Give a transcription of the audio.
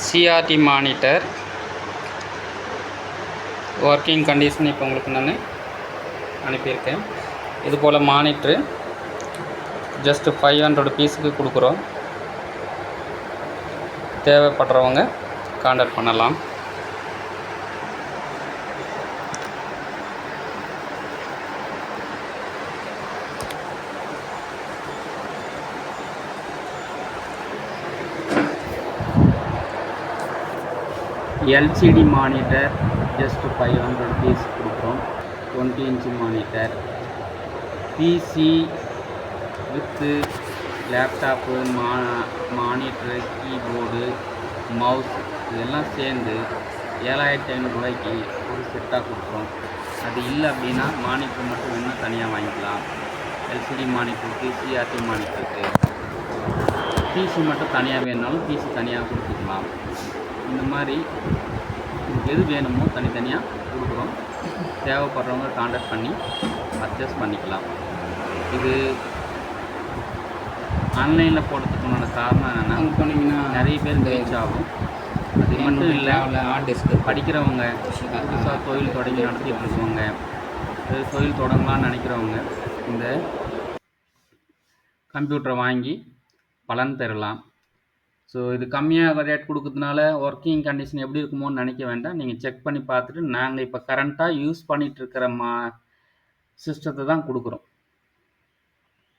CRT monitor working condition இப்போ உங்களுக்கு நான் அனுப்பியிருக்கேன். இது போல் மானிட்ரு ஜஸ்ட்டு 500 பீஸுக்கு கொடுக்குறோம். தேவைப்படுறவங்க கான்டாக்ட் பண்ணலாம். எல்சிடி மானிட்டர் ஜஸ்ட்டு 500 பீஸ் கொடுக்குறோம். 20 inch monitor, PC with laptop, monitor, keyboard, mouse இதெல்லாம் சேர்ந்து 7500 ரூபாய்க்கு ஒரு செட்டாக கொடுக்குறோம். அது இல்லை அப்படின்னா மானிட்டர் மட்டும் வேணும்னா தனியாக வாங்கிக்கலாம். எல்சிடி மானிட்டருக்கு, சிஆர்டி மானிட்டருக்கு, பிசி மட்டும் தனியாக வேணுனாலும் பிசி தனியாக கொடுத்துக்கலாம். இந்த மாதிரி எது வேணுமோ தனித்தனியாக கொடுக்குறோம். தேவைப்படுறவங்க கான்டாக்ட் பண்ணி பர்ச்சேஸ் பண்ணிக்கலாம். இது ஆன்லைனில் போடுறதுக்குண்டான காரணம் என்னென்னா, போனீங்கன்னா நிறைய பேர் ரீச் ஆகும். அது மட்டும் இல்லை, படிக்கிறவங்க, புதுசாக தொழில் தொடங்கி நடத்திட்டு இருக்கவங்க, தொழில் தொடங்கலான்னு நினைக்கிறவங்க இந்த கம்ப்யூட்டரை வாங்கி பலன் பெறலாம். ஸோ இது கம்மியாக ரேட் கொடுக்கறதுனால ஒர்க்கிங் கண்டிஷன் எப்படி இருக்குமோன்னு நினைக்க வேண்டாம். நீங்கள் செக் பண்ணி பார்த்துட்டு நாங்கள் இப்போ கரண்ட்டாக யூஸ் பண்ணிகிட்டு இருக்கிற சிஸ்டத்தை தான் கொடுக்குறோம்.